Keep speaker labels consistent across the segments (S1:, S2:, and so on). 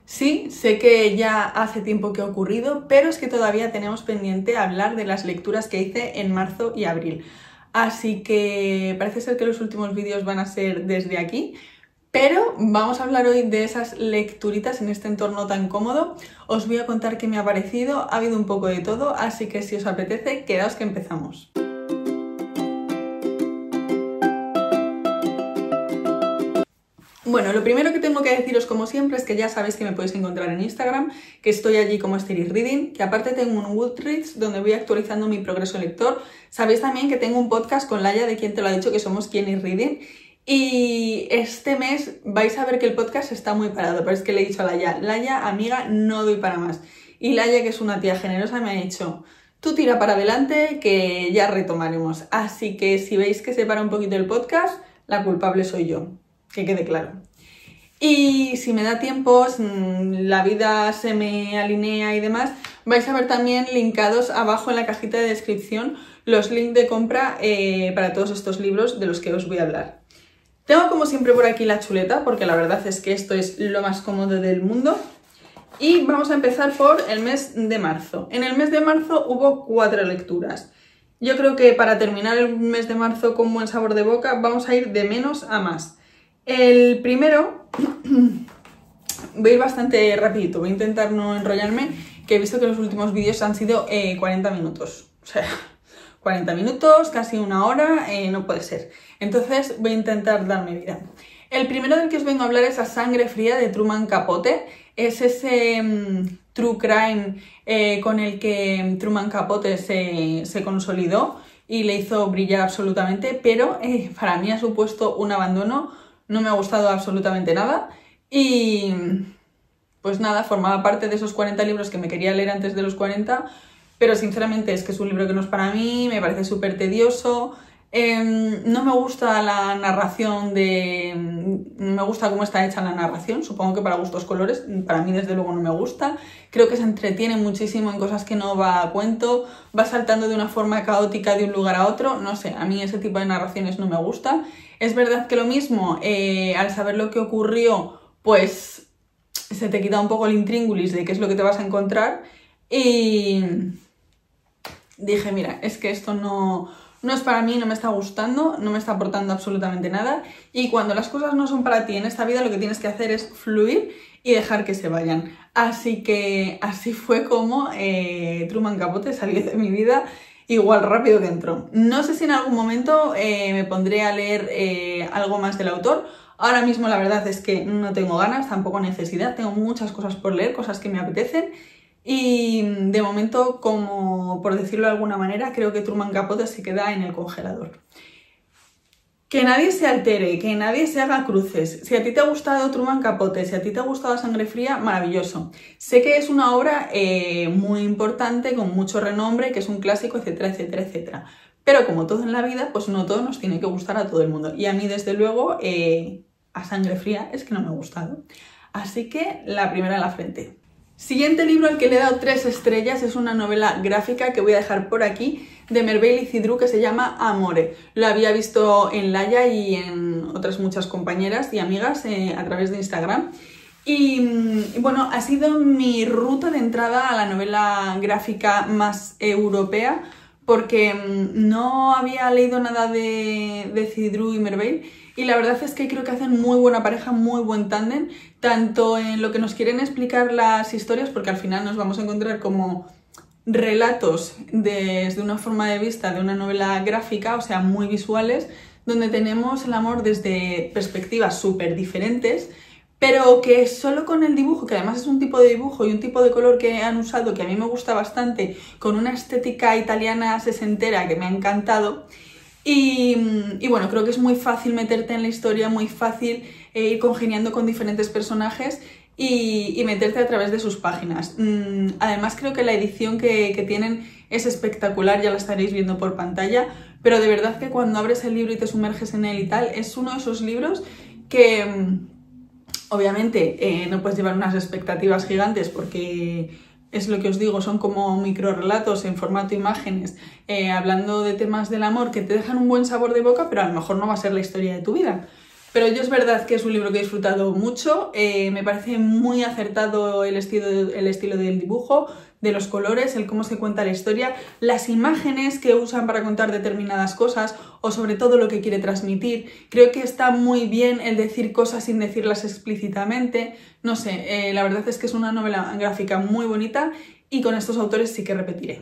S1: Sí, sé que ya hace tiempo que ha ocurrido, pero es que todavía tenemos pendiente hablar de las lecturas que hice en marzo y abril. Así que parece ser que los últimos vídeos van a ser desde aquí, pero vamos a hablar hoy de esas lecturitas en este entorno tan cómodo. Os voy a contar qué me ha parecido, ha habido un poco de todo, así que si os apetece, quedaos que empezamos. Bueno, lo primero que tengo que deciros, como siempre, es que ya sabéis que me podéis encontrar en Instagram, que estoy allí como Esteris Reading, que aparte tengo un Goodreads donde voy actualizando mi progreso lector. Sabéis también que tengo un podcast con Laia, de Quien Te Lo Ha Dicho, que somos Quien is Reading, y este mes vais a ver que el podcast está muy parado, pero es que le he dicho a Laia, amiga, no doy para más. Y Laia, que es una tía generosa, me ha dicho: tú tira para adelante que ya retomaremos. Así que si veis que se para un poquito el podcast, la culpable soy yo. Que quede claro. Y si me da tiempo, la vida se me alinea y demás, vais a ver también linkados abajo en la cajita de descripción los links de compra para todos estos libros de los que os voy a hablar. Tengo como siempre por aquí la chuleta, porque la verdad es que esto es lo más cómodo del mundo. Y vamos a empezar por el mes de marzo. En el mes de marzo hubo 4 lecturas. Yo creo que para terminar el mes de marzo con buen sabor de boca vamos a ir de menos a más. El primero, voy a ir bastante rapidito, voy a intentar no enrollarme, que he visto que los últimos vídeos han sido 40 minutos. O sea, 40 minutos, casi una hora, no puede ser. Entonces voy a intentar darme vida. El primero del que os vengo a hablar es A Sangre Fría, de Truman Capote. Es ese true crime con el que Truman Capote se consolidó y le hizo brillar absolutamente, pero para mí ha supuesto un abandono. No me ha gustado absolutamente nada y pues nada, formaba parte de esos 40 libros que me quería leer antes de los 40, pero sinceramente es que es un libro que no es para mí, me parece súper tedioso, no me gusta la narración no me gusta cómo está hecha la narración, supongo que para gustos colores, para mí desde luego no me gusta, creo que se entretiene muchísimo en cosas que no va a cuento, va saltando de una forma caótica de un lugar a otro, no sé, a mí ese tipo de narraciones no me gusta. Es verdad que lo mismo, al saber lo que ocurrió, pues se te quita un poco el intríngulis de qué es lo que te vas a encontrar y dije, mira, es que esto no es para mí, no me está gustando, no me está aportando absolutamente nada y cuando las cosas no son para ti en esta vida lo que tienes que hacer es fluir y dejar que se vayan. Así que así fue como Truman Capote salió de mi vida igual rápido que entró. No sé si en algún momento me pondré a leer algo más del autor. Ahora mismo la verdad es que no tengo ganas, tampoco necesidad. Tengo muchas cosas por leer, cosas que me apetecen. Y de momento, como por decirlo de alguna manera, creo que Truman Capote se queda en el congelador. Que nadie se altere, que nadie se haga cruces. Si a ti te ha gustado Truman Capote, si a ti te ha gustado A Sangre Fría, maravilloso. Sé que es una obra muy importante, con mucho renombre, que es un clásico, etcétera, etcétera, etcétera. Pero como todo en la vida, pues no todo nos tiene que gustar a todo el mundo. Y a mí, desde luego, A Sangre Fría es que no me ha gustado. Así que la primera a la frente. Siguiente libro al que le he dado 3 estrellas es una novela gráfica que voy a dejar por aquí, de Merveille y Cidru, que se llama Amore. Lo había visto en Laia y en otras muchas compañeras y amigas a través de Instagram. Y bueno, ha sido mi ruta de entrada a la novela gráfica más europea, porque no había leído nada de Cidru y Merveille y la verdad es que creo que hacen muy buena pareja, muy buen tándem, tanto en lo que nos quieren explicar las historias, porque al final nos vamos a encontrar como relatos desde una forma de vista de una novela gráfica, o sea, muy visuales, donde tenemos el amor desde perspectivas súper diferentes, pero que solo con el dibujo, que además es un tipo de dibujo y un tipo de color que han usado que a mí me gusta bastante, con una estética italiana sesentera que me ha encantado. Y bueno, creo que es muy fácil meterte en la historia, muy fácil ir congeniando con diferentes personajes y meterte a través de sus páginas. Además creo que la edición que tienen es espectacular, ya la estaréis viendo por pantalla, pero de verdad que cuando abres el libro y te sumerges en él y tal, es uno de esos libros que obviamente no puedes llevar unas expectativas gigantes porque es lo que os digo, son como microrelatos en formato imágenes, hablando de temas del amor que te dejan un buen sabor de boca, pero a lo mejor no va a ser la historia de tu vida. pero yo es verdad que es un libro que he disfrutado mucho, me parece muy acertado el estilo del dibujo, de los colores, el cómo se cuenta la historia, las imágenes que usan para contar determinadas cosas o sobre todo lo que quiere transmitir. Creo que está muy bien el decir cosas sin decirlas explícitamente, no sé, la verdad es que es una novela gráfica muy bonita y con estos autores sí que repetiré.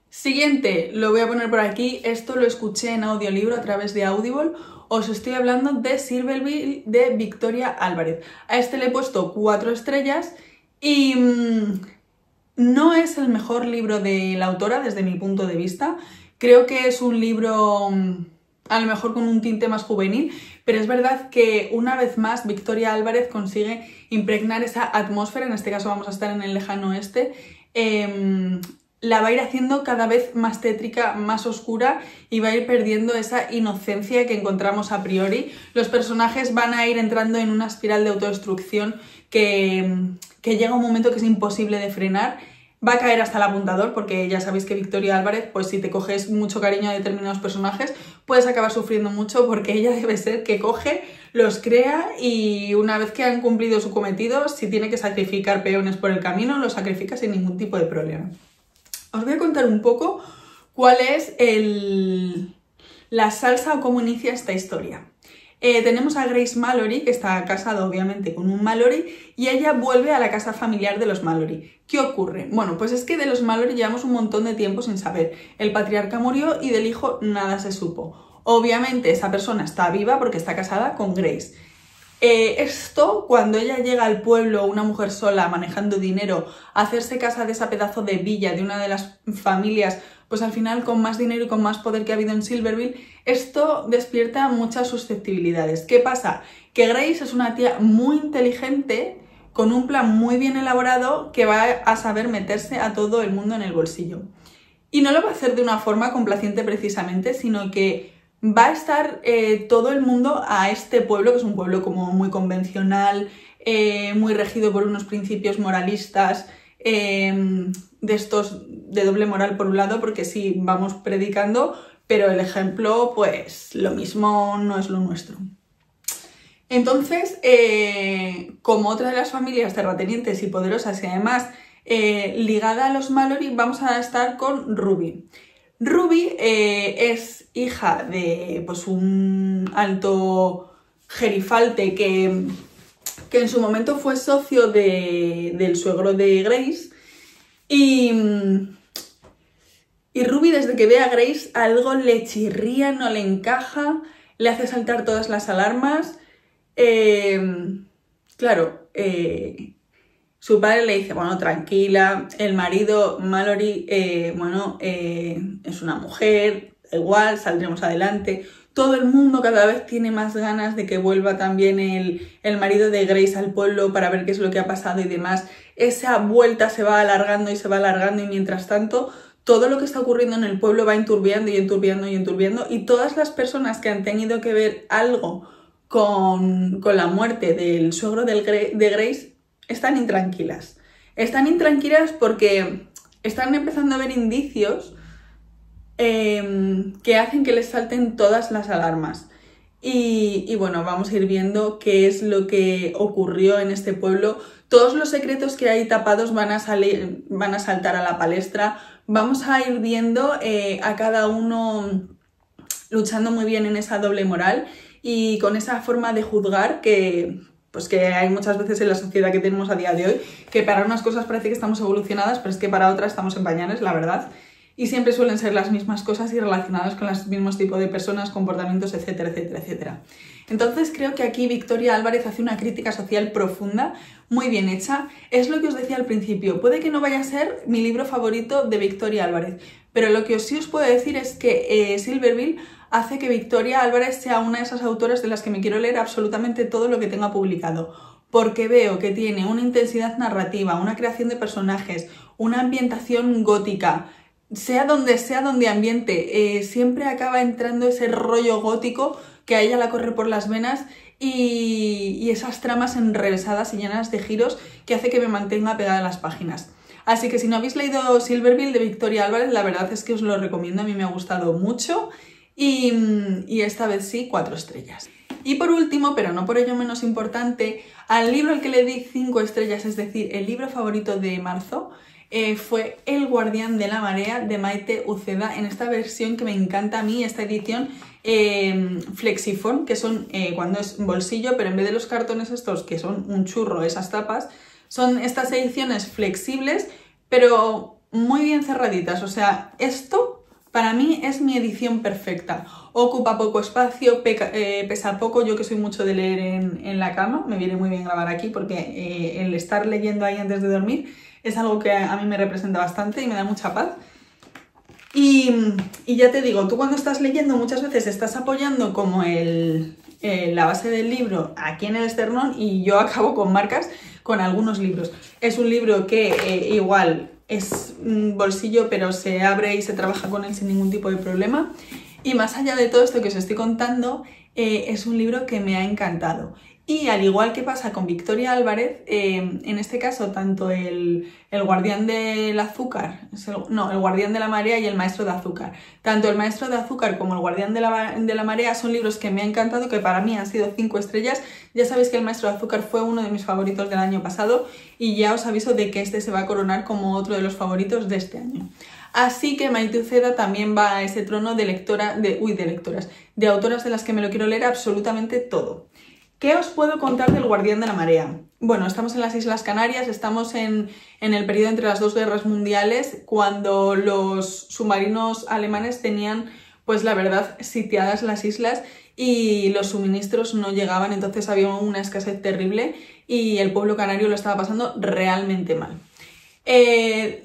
S1: Siguiente, lo voy a poner por aquí, esto lo escuché en audiolibro a través de Audible. Os estoy hablando de Silverville de Victoria Álvarez. A este le he puesto 4 estrellas y no es el mejor libro de la autora desde mi punto de vista. Creo que es un libro a lo mejor con un tinte más juvenil, pero es verdad que una vez más Victoria Álvarez consigue impregnar esa atmósfera, en este caso vamos a estar en el lejano oeste, la va a ir haciendo cada vez más tétrica, más oscura y va a ir perdiendo esa inocencia que encontramos a priori. Los personajes van a ir entrando en una espiral de autodestrucción que llega un momento que es imposible de frenar. Va a caer hasta el apuntador porque ya sabéis que Victoria Álvarez, pues si te coges mucho cariño a determinados personajes, puedes acabar sufriendo mucho porque ella debe ser que coge, los crea y una vez que han cumplido su cometido, si tiene que sacrificar peones por el camino, los sacrifica sin ningún tipo de problema. Os voy a contar un poco cuál es la salsa o cómo inicia esta historia. Tenemos a Grace Mallory, que está casada obviamente con un Mallory, y ella vuelve a la casa familiar de los Mallory. ¿Qué ocurre? Bueno, pues es que de los Mallory llevamos un montón de tiempo sin saber. El patriarca murió y del hijo nada se supo. Obviamente esa persona está viva porque está casada con Grace. Esto, cuando ella llega al pueblo, una mujer sola, manejando dinero, a hacerse casa de esa pedazo de villa de una de las familias, pues al final con más dinero y con más poder que ha habido en Silverville, esto despierta muchas susceptibilidades. ¿Qué pasa? Que Grace es una tía muy inteligente, con un plan muy bien elaborado, que va a saber meterse a todo el mundo en el bolsillo. Y no lo va a hacer de una forma complaciente precisamente, sino que va a estar todo el mundo a este pueblo, que es un pueblo como muy convencional, muy regido por unos principios moralistas, de estos de doble moral por un lado, porque sí, vamos predicando, pero el ejemplo, pues lo mismo no es lo nuestro. Entonces, como otra de las familias terratenientes y poderosas y además ligada a los Mallory, vamos a estar con Ruby. Ruby es hija de pues, un alto gerifalte que en su momento fue socio del suegro de Grace y Ruby desde que ve a Grace algo le chirría, no le encaja, le hace saltar todas las alarmas. Claro, su padre le dice, bueno, tranquila, el marido Mallory, es una mujer, da igual, saldremos adelante. Todo el mundo cada vez tiene más ganas de que vuelva también el marido de Grace al pueblo para ver qué es lo que ha pasado y demás. Esa vuelta se va alargando y se va alargando y mientras tanto todo lo que está ocurriendo en el pueblo va enturbiando y enturbiando y enturbiando y todas las personas que han tenido que ver algo con la muerte del suegro de Grace están intranquilas. Están intranquilas porque están empezando a ver indicios que hacen que les salten todas las alarmas. Y bueno, vamos a ir viendo qué es lo que ocurrió en este pueblo. Todos los secretos que hay tapados van a saltar a la palestra. Vamos a ir viendo a cada uno luchando muy bien en esa doble moral y con esa forma de juzgar que hay muchas veces en la sociedad que tenemos a día de hoy, que para unas cosas parece que estamos evolucionadas, pero es que para otras estamos en pañales, la verdad. Y siempre suelen ser las mismas cosas y relacionadas con los mismos tipos de personas, comportamientos, etcétera, etcétera, etcétera. Entonces creo que aquí Victoria Álvarez hace una crítica social profunda, muy bien hecha. Es lo que os decía al principio, puede que no vaya a ser mi libro favorito de Victoria Álvarez, pero lo que sí os puedo decir es que Silverville hace que Victoria Álvarez sea una de esas autoras de las que me quiero leer absolutamente todo lo que tenga publicado, porque veo que tiene una intensidad narrativa, una creación de personajes, una ambientación gótica, sea donde ambiente, siempre acaba entrando ese rollo gótico que a ella la corre por las venas y esas tramas enrevesadas y llenas de giros que hace que me mantenga pegada a las páginas. Así que si no habéis leído Silverville de Victoria Álvarez, la verdad es que os lo recomiendo, a mí me ha gustado mucho y esta vez sí, 4 estrellas. Y por último, pero no por ello menos importante, al libro al que le di 5 estrellas, es decir, el libro favorito de marzo, fue El guardián de la marea de Maite Uceda, en esta versión que me encanta a mí, esta edición Flexiform, que son cuando es bolsillo, pero en vez de los cartones estos que son un churro, esas tapas, son estas ediciones flexibles, pero muy bien cerraditas. O sea, esto para mí es mi edición perfecta. Ocupa poco espacio, pesa poco. Yo que soy mucho de leer en la cama, me viene muy bien grabar aquí porque el estar leyendo ahí antes de dormir es algo que a mí me representa bastante y me da mucha paz. Y ya te digo, tú cuando estás leyendo muchas veces estás apoyando como la base del libro aquí en el esternón y yo acabo con marcas con algunos libros. Es un libro que igual es un bolsillo, pero se abre y se trabaja con él sin ningún tipo de problema. Y más allá de todo esto que os estoy contando, es un libro que me ha encantado. Y al igual que pasa con Victoria Álvarez, en este caso tanto el guardián del azúcar, el guardián de la marea y el maestro de azúcar. Tanto el maestro de azúcar como el guardián de la marea son libros que me han encantado, que para mí han sido 5 estrellas. Ya sabéis que el maestro de azúcar fue uno de mis favoritos del año pasado y ya os aviso de que este se va a coronar como otro de los favoritos de este año. Así que Maite Uceda también va a ese trono de autoras de las que me lo quiero leer absolutamente todo. ¿Qué os puedo contar del guardián de la marea? Bueno, estamos en las Islas Canarias, estamos en el periodo entre las 2 guerras mundiales, cuando los submarinos alemanes tenían, pues la verdad, sitiadas las islas y los suministros no llegaban, entonces había una escasez terrible y el pueblo canario lo estaba pasando realmente mal.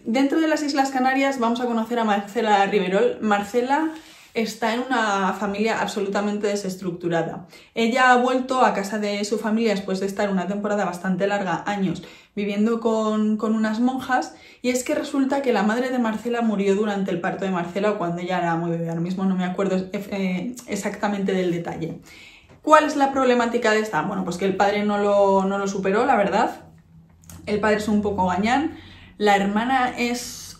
S1: Dentro de las Islas Canarias vamos a conocer a Marcela Riverol. Marcela está en una familia absolutamente desestructurada. Ella ha vuelto a casa de su familia después de estar una temporada bastante larga, años, viviendo con unas monjas, y es que resulta que la madre de Marcela murió durante el parto de Marcela o cuando ella era muy bebé. Ahora mismo no me acuerdo exactamente del detalle. ¿Cuál es la problemática de esta? Bueno, pues que el padre no lo superó, la verdad. El padre es un poco gañán, la hermana es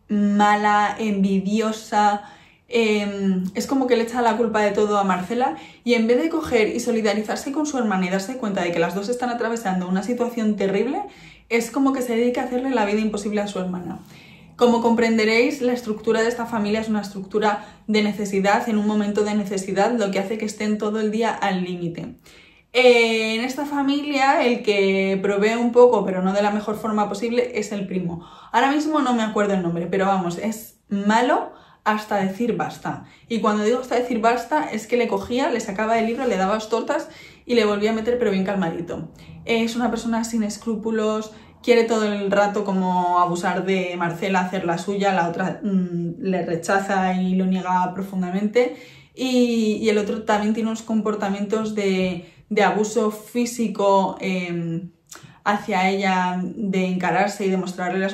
S1: mala, envidiosa. Es como que le echa la culpa de todo a Marcela y en vez de coger y solidarizarse con su hermana y darse cuenta de que las dos están atravesando una situación terrible, es como que se dedica a hacerle la vida imposible a su hermana. Como comprenderéis, la estructura de esta familia es una estructura de necesidad, en un momento de necesidad, lo que hace que estén todo el día al límite. En esta familia el que provee un poco, pero no de la mejor forma posible, es el primo. Ahora mismo no me acuerdo el nombre, pero vamos, es malo hasta decir basta. Y cuando digo hasta decir basta, es que le cogía, le sacaba el libro, le daba 2 tortas y le volvía a meter, pero bien calmadito. Es una persona sin escrúpulos, quiere todo el rato como abusar de Marcela, hacer la suya, la otra le rechaza y lo niega profundamente. Y el otro también tiene unos comportamientos de abuso físico hacia ella, de encararse y demostrarle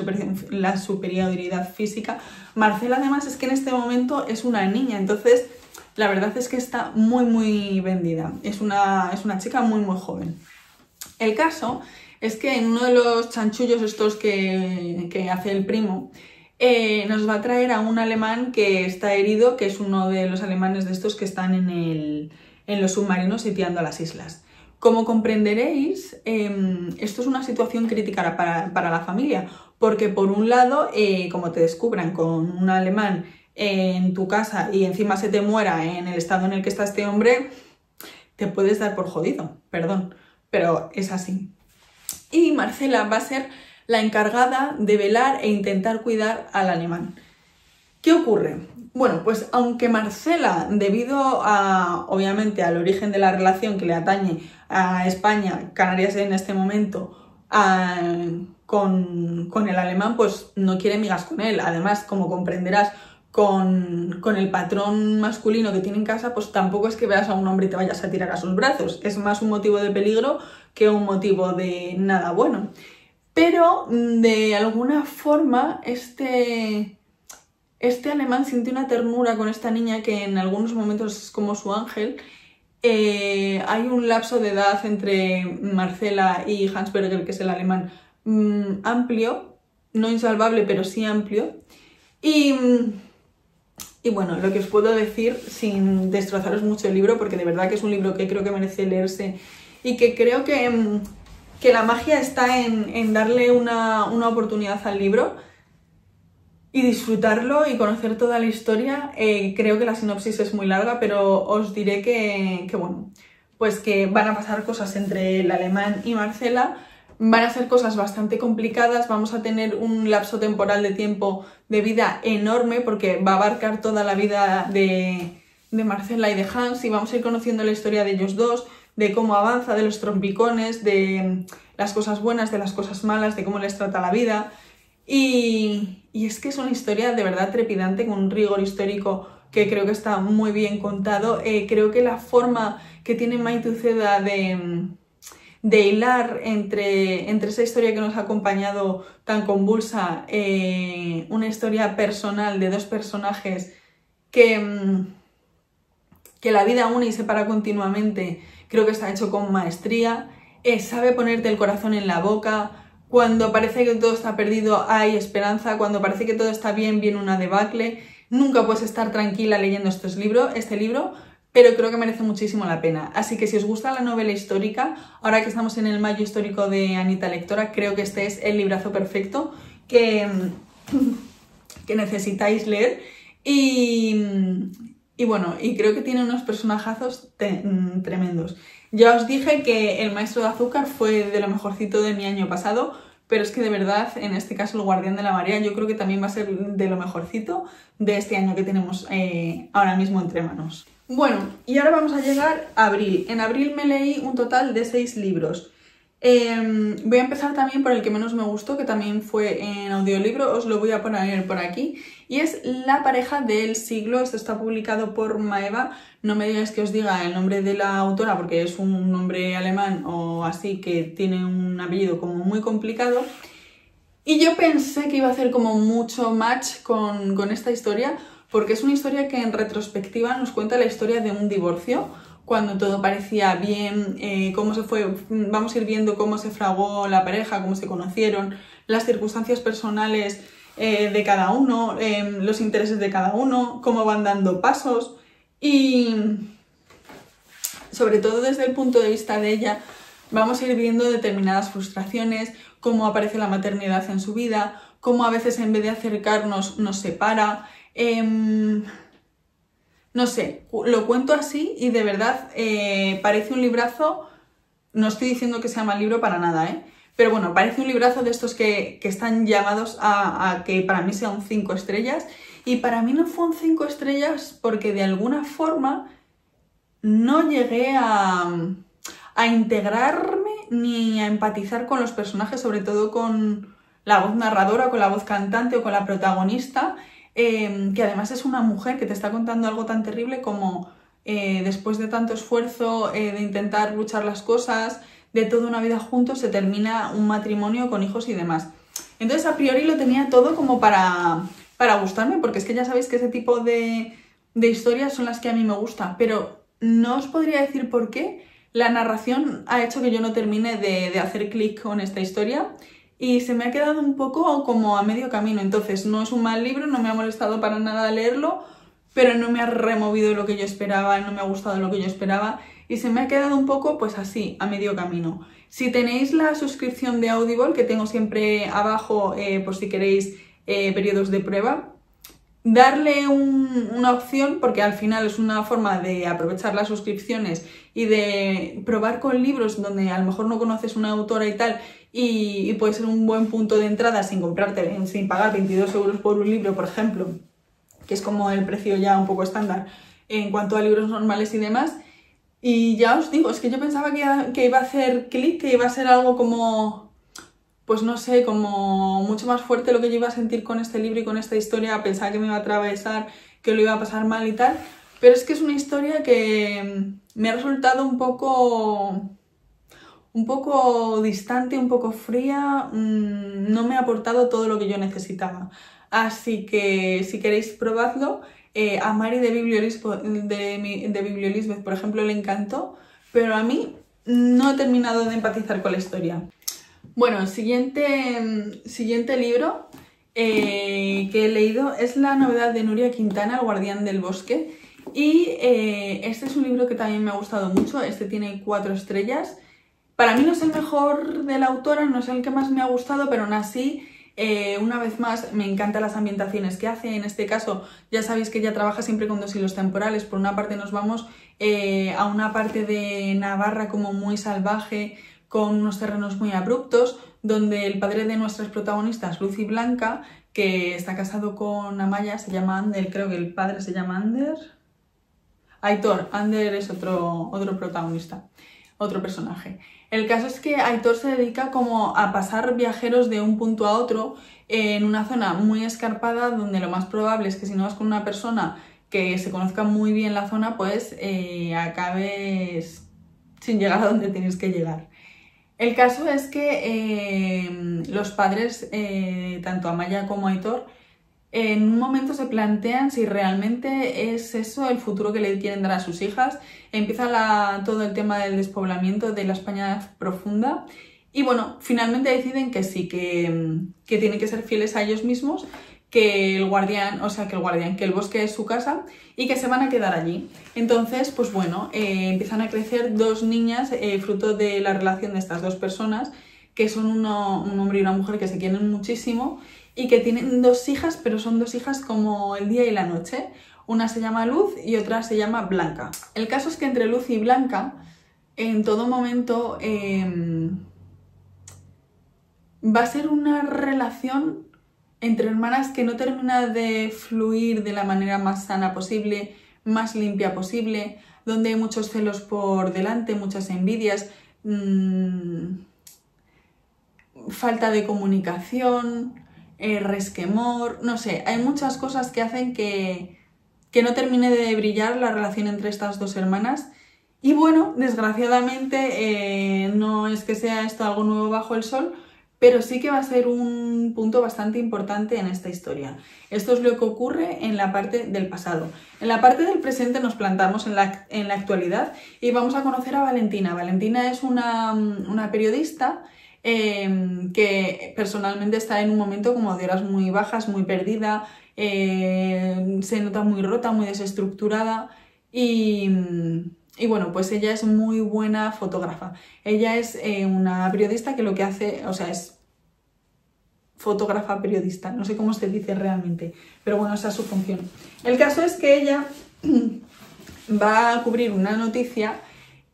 S1: la superioridad física. Marcela además es que en este momento es una niña, entonces la verdad es que está muy vendida. Es una chica muy joven. El caso es que en uno de los chanchullos estos que hace el primo, nos va a traer a un alemán que está herido, que es uno de los alemanes de estos que están en los submarinos sitiando las islas. Como comprenderéis, esto es una situación crítica para la familia, porque por un lado, como te descubran con un alemán en tu casa y encima se te muera en el estado en el que está este hombre, te puedes dar por jodido, perdón, pero es así. Y Marcela va a ser la encargada de velar e intentar cuidar al alemán. ¿Qué ocurre? Bueno, pues aunque Marcela, debido obviamente al origen de la relación que le atañe a España, Canarias en este momento, con el alemán, pues no quiere migas con él. Además, como comprenderás, con el patrón masculino que tiene en casa, pues tampoco es que veas a un hombre y te vayas a tirar a sus brazos. Es más un motivo de peligro que un motivo de nada bueno. Pero de alguna forma este alemán sintió una ternura con esta niña que en algunos momentos es como su ángel. Hay un lapso de edad entre Marcela y Hans Berger, que es el alemán, amplio, no insalvable, pero sí amplio. Y Y bueno, lo que os puedo decir sin destrozaros mucho el libro, porque de verdad que es un libro que creo que merece leerse y que creo que la magia está en darle una oportunidad al libro y disfrutarlo y conocer toda la historia. Creo que la sinopsis es muy larga, pero os diré que bueno, pues que van a pasar cosas entre el alemán y Marcela. Van a ser cosas bastante complicadas, vamos a tener un lapso temporal de tiempo de vida enorme porque va a abarcar toda la vida de Marcela y de Hans, y vamos a ir conociendo la historia de ellos dos, de cómo avanza, de los trompicones, de las cosas buenas, de las cosas malas, de cómo les trata la vida. Y es que es una historia de verdad trepidante, con un rigor histórico que creo que está muy bien contado. Creo que la forma que tiene Maite Uceda de hilar entre esa historia que nos ha acompañado tan convulsa, una historia personal de dos personajes que la vida une y separa continuamente, creo que está hecho con maestría. Sabe ponerte el corazón en la boca. Cuando parece que todo está perdido hay esperanza, cuando parece que todo está bien viene una debacle. Nunca puedes estar tranquila leyendo este libro, pero creo que merece muchísimo la pena. Así que si os gusta la novela histórica, ahora que estamos en el mayo histórico de Anita Lectora, creo que este es el librazo perfecto que necesitáis leer. Y bueno, y creo que tiene unos personajazos tremendos. Ya os dije que El maestro de azúcar fue de lo mejorcito de mi año pasado, pero es que de verdad, en este caso El guardián de la marea, yo creo que también va a ser de lo mejorcito de este año que tenemos ahora mismo entre manos. Bueno, y ahora vamos a llegar a abril. En abril me leí un total de 6 libros. Voy a empezar también por el que menos me gustó, que también fue en audiolibro, os lo voy a poner por aquí, y es La pareja del siglo. Esto está publicado por Maeva. No me digáis que os diga el nombre de la autora porque es un nombre alemán o así, que tiene un apellido como muy complicado, y yo pensé que iba a hacer como mucho match con esta historia, porque es una historia que en retrospectiva nos cuenta la historia de un divorcio, cuando todo parecía bien, cómo se fue, vamos a ir viendo cómo se fraguó la pareja, cómo se conocieron, las circunstancias personales de cada uno, los intereses de cada uno, cómo van dando pasos, y sobre todo desde el punto de vista de ella vamos a ir viendo determinadas frustraciones, cómo aparece la maternidad en su vida, cómo a veces en vez de acercarnos nos separa. No sé, lo cuento así y de verdad parece un librazo. No estoy diciendo que sea mal libro para nada, pero bueno, parece un librazo de estos que están llamados a que para mí sea un 5 estrellas, y para mí no fue un 5 estrellas porque de alguna forma no llegué a integrarme ni a empatizar con los personajes, sobre todo con la voz narradora, con la voz cantante o con la protagonista, que además es una mujer que te está contando algo tan terrible como después de tanto esfuerzo, de intentar luchar las cosas, de toda una vida juntos, se termina un matrimonio con hijos y demás. Entonces a priori lo tenía todo como para gustarme, porque es que ya sabéis que ese tipo de historias son las que a mí me gustan, pero no os podría decir por qué. La narración ha hecho que yo no termine de hacer clic con esta historia y se me ha quedado un poco como a medio camino. Entonces no es un mal libro, no me ha molestado para nada leerlo, pero no me ha removido lo que yo esperaba, no me ha gustado lo que yo esperaba y se me ha quedado un poco pues así, a medio camino. Si tenéis la suscripción de Audible, que tengo siempre abajo por si queréis periodos de prueba, darle una opción, porque al final es una forma de aprovechar las suscripciones y de probar con libros donde a lo mejor no conoces una autora y tal, y puede ser un buen punto de entrada sin pagar 22 euros por un libro, por ejemplo, que es como el precio ya un poco estándar en cuanto a libros normales y demás. Y ya os digo, es que yo pensaba que iba a hacer clic, que iba a ser algo como, pues no sé, como mucho más fuerte lo que yo iba a sentir con este libro y con esta historia. Pensaba que me iba a atravesar, que lo iba a pasar mal y tal, pero es que es una historia que me ha resultado un poco distante, un poco fría, no me ha aportado todo lo que yo necesitaba. Así que si queréis probadlo. A Mari de Bibliolisbeth, por ejemplo, le encantó, pero a mí no he terminado de empatizar con la historia. Bueno, siguiente libro que he leído es la novedad de Núria Quintana, El guardián del bosque. Y este es un libro que también me ha gustado mucho. Este tiene 4 estrellas. Para mí no es el mejor de la autora, no es el que más me ha gustado, pero aún así, una vez más, me encantan las ambientaciones que hace. En este caso, ya sabéis que ella trabaja siempre con 2 hilos temporales. Por una parte nos vamos a una parte de Navarra como muy salvaje, con unos terrenos muy abruptos, donde el padre de nuestras protagonistas, Luz y Blanca, que está casado con Amaya, se llama Ander, creo que el padre se llama Ander. Aitor, Ander es otro protagonista, otro personaje. El caso es que Aitor se dedica como a pasar viajeros de un punto a otro en una zona muy escarpada, donde lo más probable es que si no vas con una persona que se conozca muy bien la zona, pues acabes sin llegar a donde tienes que llegar. El caso es que los padres, tanto Amaya como Aitor, en un momento se plantean si realmente es eso el futuro que le quieren dar a sus hijas. Empieza todo el tema del despoblamiento de la España profunda y bueno, finalmente deciden que sí, que tienen que ser fieles a ellos mismos, que el guardián, que el bosque es su casa y que se van a quedar allí. Entonces, pues bueno, empiezan a crecer 2 niñas fruto de la relación de estas 2 personas, que son un hombre y una mujer que se quieren muchísimo y que tienen 2 hijas, pero son 2 hijas como el día y la noche. Una se llama Luz y otra se llama Blanca. El caso es que entre Luz y Blanca, en todo momento, va a ser una relación entre hermanas que no termina de fluir de la manera más sana posible, más limpia posible, donde hay muchos celos por delante, muchas envidias, falta de comunicación, resquemor, no sé, hay muchas cosas que hacen que no termine de brillar la relación entre estas 2 hermanas. Y bueno, desgraciadamente no es que sea esto algo nuevo bajo el sol, pero sí que va a ser un punto bastante importante en esta historia. Esto es lo que ocurre en la parte del pasado. En la parte del presente nos plantamos en la actualidad y vamos a conocer a Valentina. Valentina es una periodista que personalmente está en un momento como de horas muy bajas, muy perdida, se nota muy rota, muy desestructurada y bueno, pues ella es muy buena fotógrafa. Ella es una periodista que lo que hace, o sea, es fotógrafa periodista, no sé cómo se dice realmente, pero bueno, esa es su función. El caso es que ella va a cubrir una noticia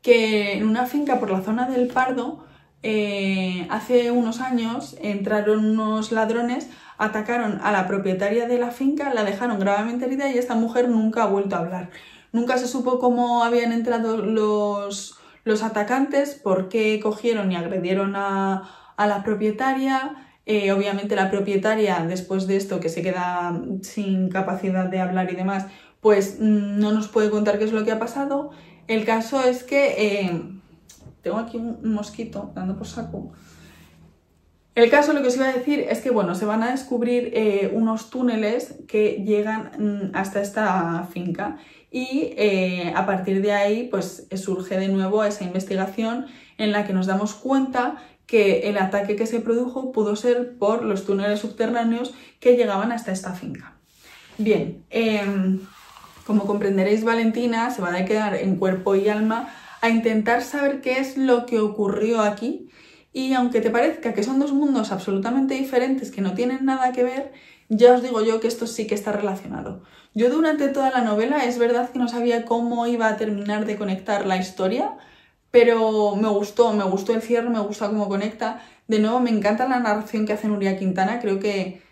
S1: que en una finca por la zona del Pardo, hace unos años entraron unos ladrones, atacaron a la propietaria de la finca, la dejaron gravemente herida y esta mujer nunca ha vuelto a hablar. Nunca se supo cómo habían entrado los atacantes, por qué cogieron y agredieron a la propietaria. Obviamente la propietaria, después de esto, que se queda sin capacidad de hablar y demás, pues no nos puede contar qué es lo que ha pasado. El caso es que... tengo aquí un mosquito dando por saco. El caso, lo que os iba a decir es que, bueno, se van a descubrir unos túneles que llegan hasta esta finca y a partir de ahí pues surge de nuevo esa investigación en la que nos damos cuenta que el ataque que se produjo pudo ser por los túneles subterráneos que llegaban hasta esta finca. Bien, como comprenderéis, Valentina se va a quedar en cuerpo y alma a intentar saber qué es lo que ocurrió aquí. Y aunque te parezca que son 2 mundos absolutamente diferentes que no tienen nada que ver, ya os digo yo que esto sí que está relacionado. Yo durante toda la novela es verdad que no sabía cómo iba a terminar de conectar la historia, pero me gustó el cierre, me gusta cómo conecta. De nuevo, me encanta la narración que hace Núria Quintana, creo que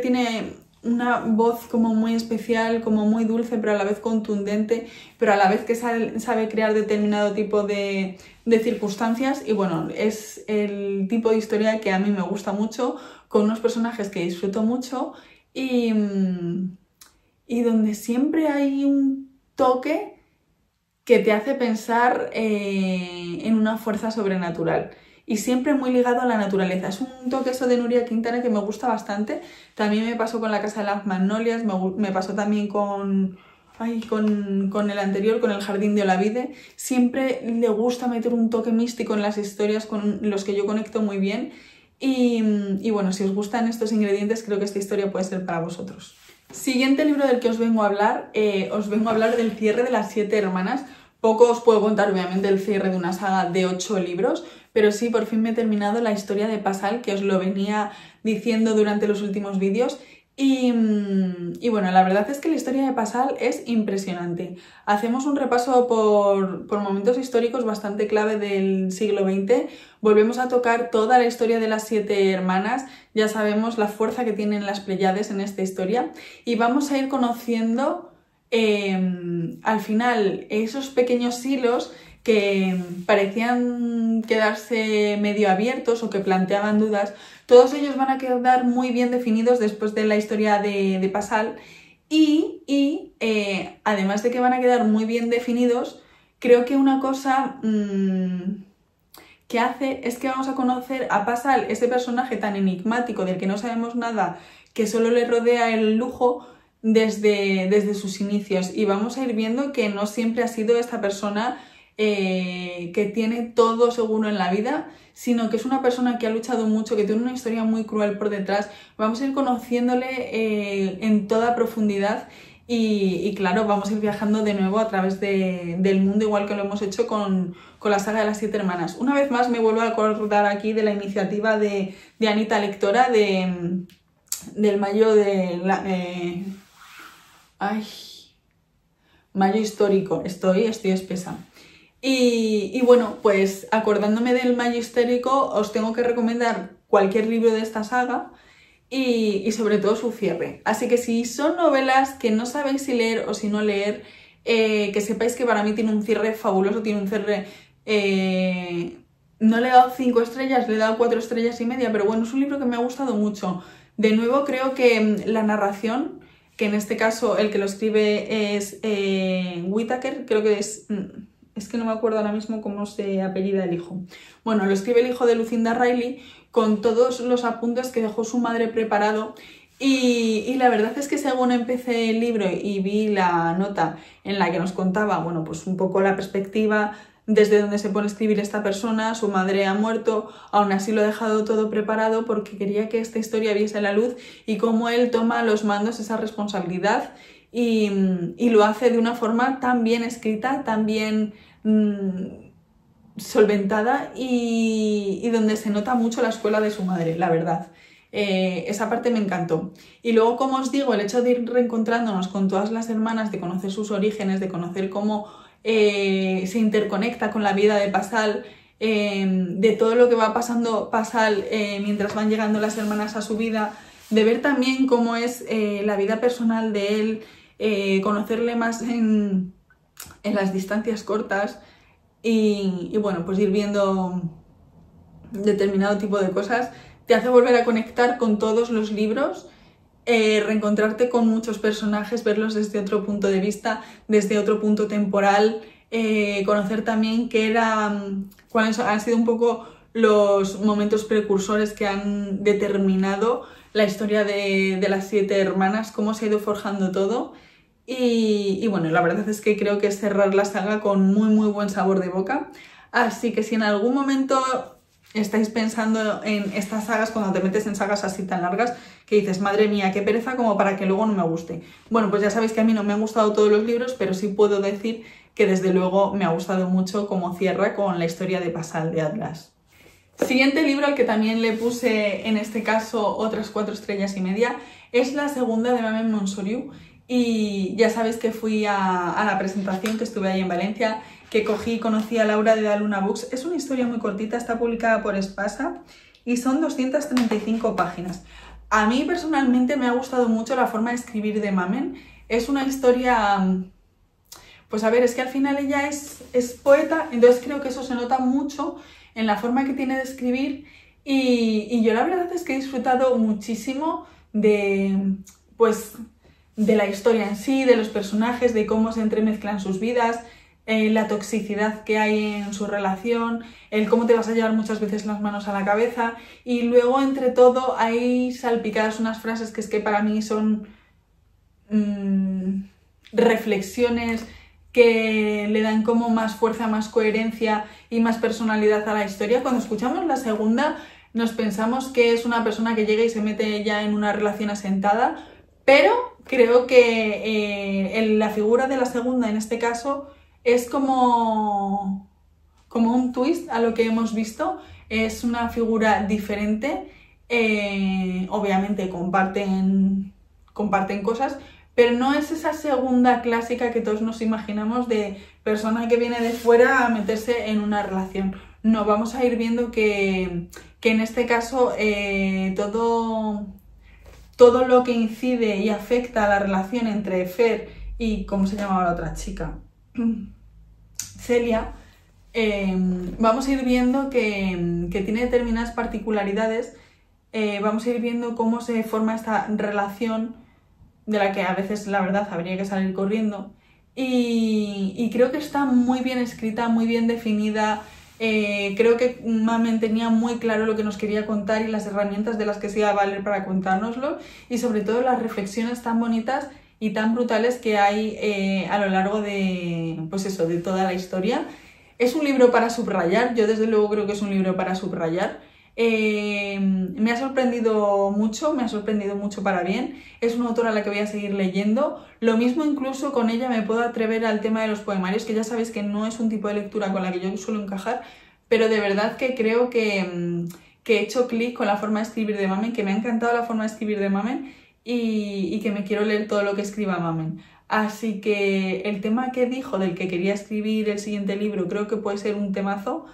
S1: tiene una voz como muy especial, como muy dulce, pero a la vez contundente, pero a la vez que sabe crear determinado tipo de circunstancias. Y bueno, es el tipo de historia que a mí me gusta mucho, con unos personajes que disfruto mucho y donde siempre hay un toque que te hace pensar en una fuerza sobrenatural. Y siempre muy ligado a la naturaleza. Es un toque eso de Núria Quintana que me gusta bastante. También me pasó con La Casa de las Magnolias, me pasó también con el anterior, con El Jardín de Olavide. Siempre le gusta meter un toque místico en las historias con los que yo conecto muy bien. Y y bueno, si os gustan estos ingredientes, creo que esta historia puede ser para vosotros. Siguiente libro del que os vengo a hablar del cierre de las 7 hermanas. Poco os puedo contar, obviamente, el cierre de una saga de 8 libros, pero sí, por fin me he terminado la historia de Pasal, que os lo venía diciendo durante los últimos vídeos. Y bueno, la verdad es que la historia de Pasal es impresionante. Hacemos un repaso por momentos históricos bastante clave del siglo XX. Volvemos a tocar toda la historia de las 7 hermanas. Ya sabemos la fuerza que tienen las Pléyades en esta historia. Y vamos a ir conociendo al final esos pequeños hilos que parecían quedarse medio abiertos o que planteaban dudas. Todos ellos van a quedar muy bien definidos después de la historia de Pasal y además de que van a quedar muy bien definidos, creo que una cosa que hace es que vamos a conocer a Pasal, ese personaje tan enigmático del que no sabemos nada, que solo le rodea el lujo desde sus inicios, y vamos a ir viendo que no siempre ha sido esta persona que tiene todo seguro en la vida, sino que es una persona que ha luchado mucho, que tiene una historia muy cruel por detrás. Vamos a ir conociéndole en toda profundidad y claro, vamos a ir viajando de nuevo a través del mundo, igual que lo hemos hecho con la saga de las 7 hermanas. Una vez más me vuelvo a acordar aquí de la iniciativa de Anita Lectora, del mayo de mayo histórico. Estoy espesa. Y bueno, pues acordándome del mayo histórico, os tengo que recomendar cualquier libro de esta saga y sobre todo su cierre. Así que si son novelas que no sabéis si leer o si no leer, que sepáis que para mí tiene un cierre fabuloso, tiene un cierre... no le he dado 5 estrellas, le he dado 4 estrellas y media, pero bueno, es un libro que me ha gustado mucho. De nuevo, creo que la narración, que en este caso el que lo escribe es Whittaker, creo que es que no me acuerdo ahora mismo cómo se apellida el hijo. Bueno, lo escribe el hijo de Lucinda Riley con todos los apuntes que dejó su madre preparado y la verdad es que según empecé el libro y vi la nota en la que nos contaba, bueno, pues un poco la perspectiva desde donde se pone a escribir esta persona, su madre ha muerto, aún así lo ha dejado todo preparado porque quería que esta historia viese la luz y cómo él toma a los mandos esa responsabilidad y lo hace de una forma tan bien escrita, tan bien solventada y donde se nota mucho la escuela de su madre, la verdad. Esa parte me encantó. Y luego, como os digo, el hecho de ir reencontrándonos con todas las hermanas, de conocer sus orígenes, de conocer cómo se interconecta con la vida de Pasal, de todo lo que va pasando Pasal mientras van llegando las hermanas a su vida, de ver también cómo es la vida personal de él, conocerle más en las distancias cortas y bueno, pues ir viendo determinado tipo de cosas, te hace volver a conectar con todos los libros, reencontrarte con muchos personajes, verlos desde otro punto de vista, desde otro punto temporal, conocer también cuáles han sido un poco los momentos precursores que han determinado la historia de las 7 hermanas, cómo se ha ido forjando todo. Y bueno, la verdad es que creo que es cerrar la saga con muy muy buen sabor de boca. Así que si en algún momento estáis pensando en estas sagas, cuando te metes en sagas así tan largas, que dices, madre mía, qué pereza como para que luego no me guste. Bueno, pues ya sabéis que a mí no me han gustado todos los libros, pero sí puedo decir que desde luego me ha gustado mucho cómo cierra con la historia de Pasal de Atlas. Siguiente libro al que también le puse en este caso otras 4 estrellas y media es la segunda de Mamen Monsoriu. Y ya sabéis que fui a la presentación, que estuve ahí en Valencia, que cogí y conocí a Laura de Daluna Books. Es una historia muy cortita, está publicada por Espasa y son 235 páginas. A mí personalmente me ha gustado mucho la forma de escribir de Mamen. Es una historia... Pues a ver, es que al final ella es poeta, entonces creo que eso se nota mucho en la forma que tiene de escribir y yo la verdad es que he disfrutado muchísimo de la historia en sí, de los personajes, de cómo se entremezclan sus vidas, la toxicidad que hay en su relación, el cómo te vas a llevar muchas veces las manos a la cabeza y luego entre todo hay salpicadas unas frases que es que para mí son reflexiones que le dan como más fuerza, más coherencia y más personalidad a la historia. Cuando escuchamos la segunda nos pensamos que es una persona que llega y se mete ya en una relación asentada, pero creo que la figura de la segunda en este caso es como un twist a lo que hemos visto. Es una figura diferente, obviamente comparten cosas, pero no es esa segunda clásica que todos nos imaginamos de persona que viene de fuera a meterse en una relación. No, vamos a ir viendo que en este caso todo lo que incide y afecta a la relación entre Fer y, ¿cómo se llamaba la otra chica? Celia, vamos a ir viendo que tiene determinadas particularidades, vamos a ir viendo cómo se forma esta relación de la que a veces la verdad habría que salir corriendo y creo que está muy bien escrita, muy bien definida. Creo que Mamen tenía muy claro lo que nos quería contar y las herramientas de las que se iba a valer para contárnoslo y sobre todo las reflexiones tan bonitas y tan brutales que hay a lo largo de, pues eso, de toda la historia. Es un libro para subrayar, yo desde luego creo que es un libro para subrayar. Me ha sorprendido mucho para bien. Es una autora a la que voy a seguir leyendo. Lo mismo incluso con ella me puedo atrever al tema de los poemarios, que ya sabéis que no es un tipo de lectura con la que yo suelo encajar, pero de verdad que creo que he hecho clic con la forma de escribir de Mamen, que me ha encantado la forma de escribir de Mamen y que me quiero leer todo lo que escriba Mamen. Así que el tema que dijo del que quería escribir el siguiente libro creo que puede ser un temazo.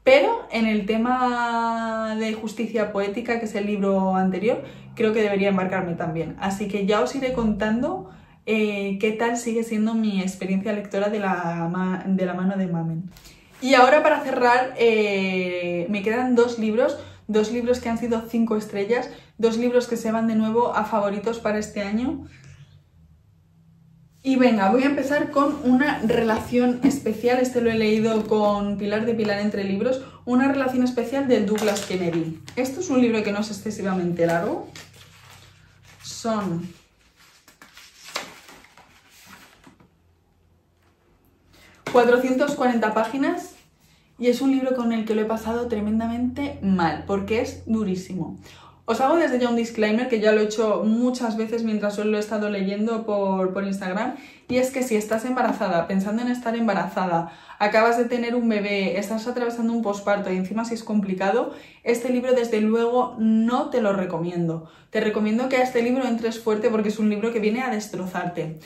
S1: Pero en el tema de justicia poética, que es el libro anterior, creo que debería embarcarme también. Así que ya os iré contando qué tal sigue siendo mi experiencia lectora de la mano de Mamen. Y ahora para cerrar, me quedan dos libros que han sido 5 estrellas, 2 libros que se van de nuevo a favoritos para este año. Y venga, voy a empezar con una relación especial, este lo he leído con Pilar de Pilar Entre Libros, una relación especial de Douglas Kennedy. Esto es un libro que no es excesivamente largo, son 440 páginas y es un libro con el que lo he pasado tremendamente mal, porque es durísimo. Os hago desde ya un disclaimer que ya lo he hecho muchas veces mientras os lo he estado leyendo por Instagram, y es que si estás embarazada, pensando en estar embarazada, acabas de tener un bebé, estás atravesando un posparto y encima si es complicado, este libro desde luego no te lo recomiendo. Te recomiendo que a este libro entres fuerte porque es un libro que viene a destrozarte.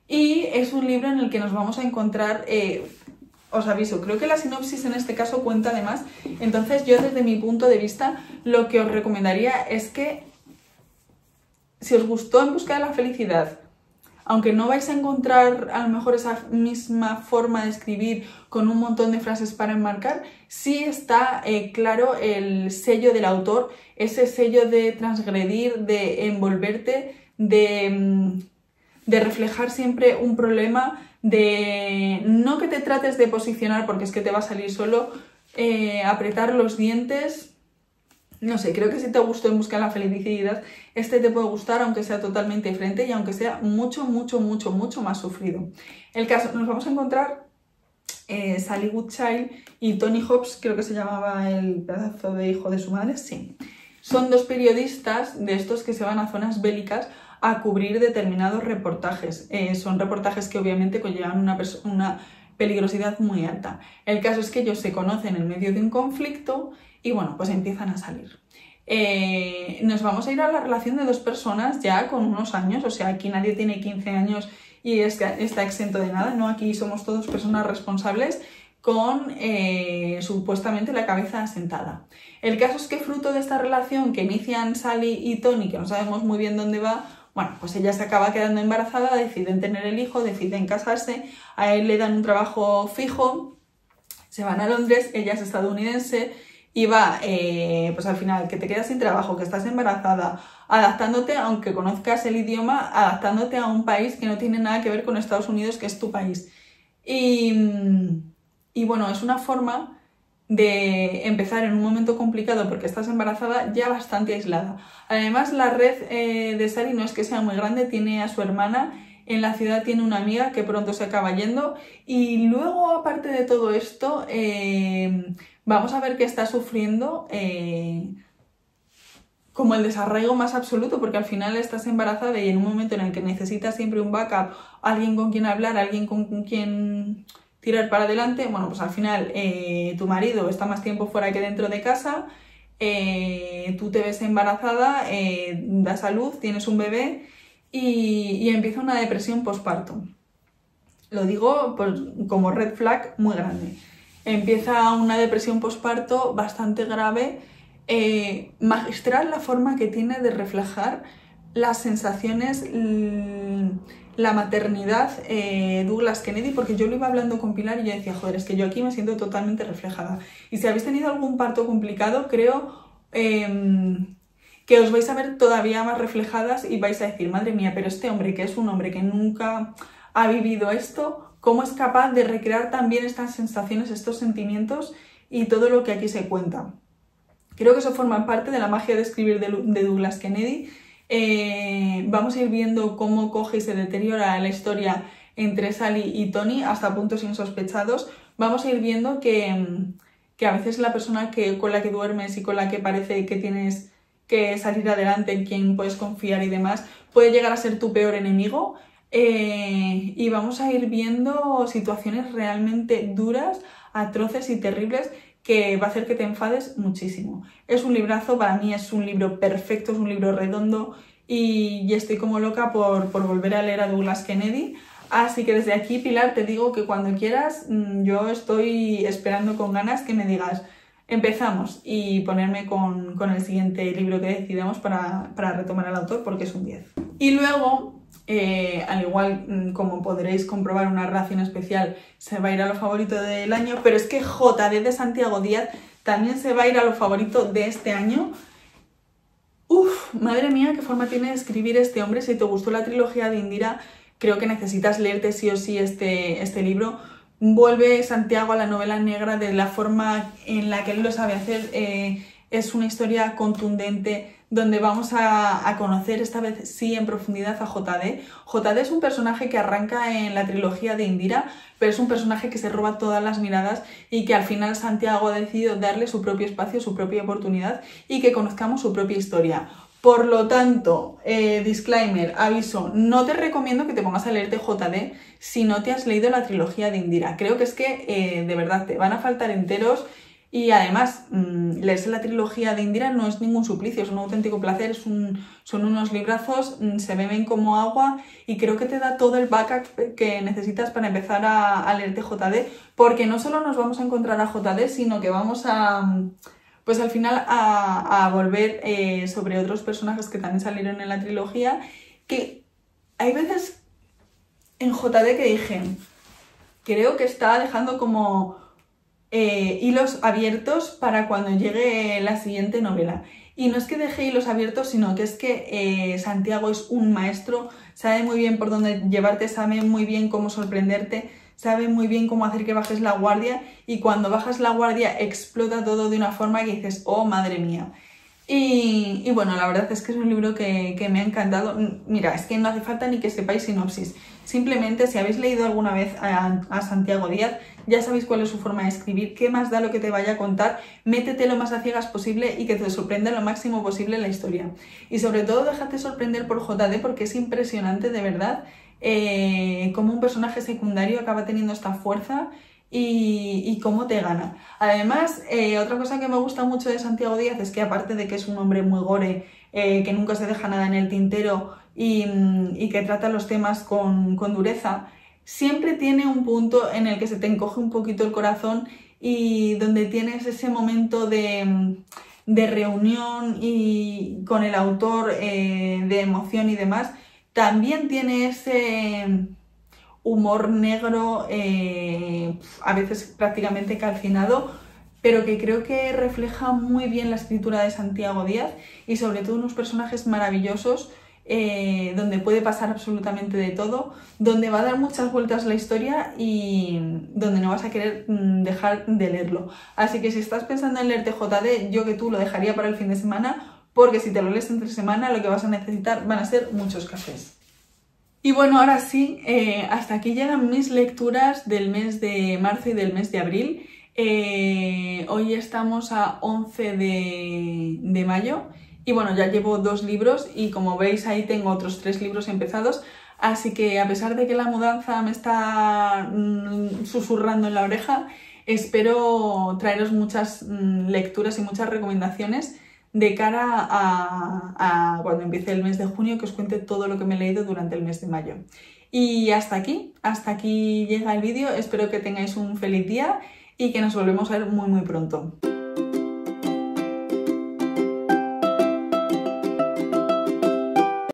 S1: Y es un libro en el que nos vamos a encontrar... os aviso, creo que la sinopsis en este caso cuenta de más, entonces yo desde mi punto de vista lo que os recomendaría es que si os gustó En busca de la felicidad, aunque no vais a encontrar a lo mejor esa misma forma de escribir con un montón de frases para enmarcar, sí está claro el sello del autor, ese sello de transgredir, de envolverte, de reflejar siempre un problema, de no que te trates de posicionar porque es que te va a salir solo, apretar los dientes. No sé, creo que si te gustó En busca de la felicidad, este te puede gustar aunque sea totalmente diferente y aunque sea mucho más sufrido. El caso, nos vamos a encontrar Sally Goodchild y Tony Hobbs, creo que se llamaba el pedazo de hijo de su madre, sí. Son 2 periodistas de estos que se van a zonas bélicas a cubrir determinados reportajes. Son reportajes que obviamente conllevan una peligrosidad muy alta. El caso es que ellos se conocen en medio de un conflicto y bueno, pues empiezan a salir. Nos vamos a ir a la relación de 2 personas ya con unos años, o sea, aquí nadie tiene 15 años y está exento de nada, ¿no? Aquí somos todos personas responsables con supuestamente la cabeza asentada. El caso es que fruto de esta relación que inician Sally y Tony, que no sabemos muy bien dónde va, bueno, pues ella se acaba quedando embarazada, deciden tener el hijo, deciden casarse, a él le dan un trabajo fijo, se van a Londres, ella es estadounidense y va, pues al final, que te quedas sin trabajo, que estás embarazada, adaptándote, aunque conozcas el idioma, adaptándote a un país que no tiene nada que ver con Estados Unidos, que es tu país. Y bueno, es una forma de empezar en un momento complicado porque estás embarazada ya bastante aislada. Además, la red de Sally no es que sea muy grande, tiene a su hermana, en la ciudad tiene una amiga que pronto se acaba yendo y luego, aparte de todo esto, vamos a ver que está sufriendo como el desarraigo más absoluto, porque al final estás embarazada y en un momento en el que necesitas siempre un backup, alguien con quien hablar, alguien con quien tirar para adelante, bueno, pues al final tu marido está más tiempo fuera que dentro de casa, tú te ves embarazada, das a luz, tienes un bebé y empieza una depresión postparto. Lo digo pues, como red flag muy grande. Empieza una depresión postparto bastante grave, magistral la forma que tiene de reflejar las sensaciones, la maternidad Douglas Kennedy, porque yo lo iba hablando con Pilar y yo decía, joder, es que yo aquí me siento totalmente reflejada. Y si habéis tenido algún parto complicado, creo que os vais a ver todavía más reflejadas y vais a decir, madre mía, pero este hombre, que es un hombre que nunca ha vivido esto, ¿cómo es capaz de recrear también estas sensaciones, estos sentimientos y todo lo que aquí se cuenta? Creo que eso forma parte de la magia de escribir de Douglas Kennedy. Vamos a ir viendo cómo coge y se deteriora la historia entre Sally y Tony hasta puntos insospechados. Vamos a ir viendo que a veces la persona con la que duermes y con la que parece que tienes que salir adelante, en quien puedes confiar y demás, puede llegar a ser tu peor enemigo. Y vamos a ir viendo situaciones realmente duras, atroces y terribles que va a hacer que te enfades muchísimo. Es un librazo, para mí es un libro perfecto, es un libro redondo y estoy como loca por volver a leer a Douglas Kennedy. Así que desde aquí, Pilar, te digo que cuando quieras, yo estoy esperando con ganas que me digas empezamos y ponerme con el siguiente libro que decidamos para retomar al autor porque es un 10. Y luego, al igual como podréis comprobar, una relación especial se va a ir a lo favorito del año, pero es que JD de Santiago Díaz también se va a ir a lo favorito de este año. Uf, madre mía, qué forma tiene de escribir este hombre. Si te gustó la trilogía de Indira, creo que necesitas leerte sí o sí este libro. Vuelve Santiago a la novela negra de la forma en la que él lo sabe hacer. Es una historia contundente donde vamos a conocer esta vez sí en profundidad a JD. JD es un personaje que arranca en la trilogía de Indira, pero es un personaje que se roba todas las miradas y que al final Santiago ha decidido darle su propio espacio, su propia oportunidad y que conozcamos su propia historia. Por lo tanto, disclaimer, aviso, no te recomiendo que te pongas a leerte JD si no te has leído la trilogía de Indira. Creo que es que de verdad te van a faltar enteros y además leerse la trilogía de Indira no es ningún suplicio, es un auténtico placer, son unos librazos, se beben como agua y creo que te da todo el backup que necesitas para empezar a leerte JD, porque no solo nos vamos a encontrar a JD, sino que vamos a... pues al final a volver sobre otros personajes que también salieron en la trilogía, que hay veces en JD que dije, creo que está dejando como hilos abiertos para cuando llegue la siguiente novela. Y no es que deje hilos abiertos, sino que es que Santiago es un maestro, sabe muy bien por dónde llevarte, sabe muy bien cómo sorprenderte, sabe muy bien cómo hacer que bajes la guardia y cuando bajas la guardia explota todo de una forma que dices, oh madre mía. Y bueno, la verdad es que es un libro que me ha encantado. Mira, es que no hace falta ni que sepáis sinopsis. Simplemente, si habéis leído alguna vez a Santiago Díaz, ya sabéis cuál es su forma de escribir, qué más da lo que te vaya a contar, métete lo más a ciegas posible y que te sorprenda lo máximo posible la historia. Y sobre todo, déjate sorprender por JD porque es impresionante, de verdad, cómo un personaje secundario acaba teniendo esta fuerza y cómo te gana. Además, otra cosa que me gusta mucho de Santiago Díaz es que aparte de que es un hombre muy gore, que nunca se deja nada en el tintero y que trata los temas con dureza, siempre tiene un punto en el que se te encoge un poquito el corazón y donde tienes ese momento de reunión y con el autor, de emoción y demás. También tiene ese humor negro, a veces prácticamente calcinado, pero que creo que refleja muy bien la escritura de Santiago Díaz y sobre todo unos personajes maravillosos, donde puede pasar absolutamente de todo, donde va a dar muchas vueltas la historia y donde no vas a querer dejar de leerlo. Así que si estás pensando en leerte JD, yo que tú lo dejaría para el fin de semana, porque si te lo lees entre semana lo que vas a necesitar van a ser muchos cafés. Y bueno, ahora sí, hasta aquí llegan mis lecturas del mes de marzo y del mes de abril. Hoy estamos a 11 de mayo Y bueno, ya llevo 2 libros y como veis ahí tengo otros 3 libros empezados. Así que a pesar de que la mudanza me está susurrando en la oreja, espero traeros muchas lecturas y muchas recomendaciones de cara a cuando empiece el mes de junio, que os cuente todo lo que me he leído durante el mes de mayo. Y hasta aquí llega el vídeo. Espero que tengáis un feliz día y que nos volvemos a ver muy pronto.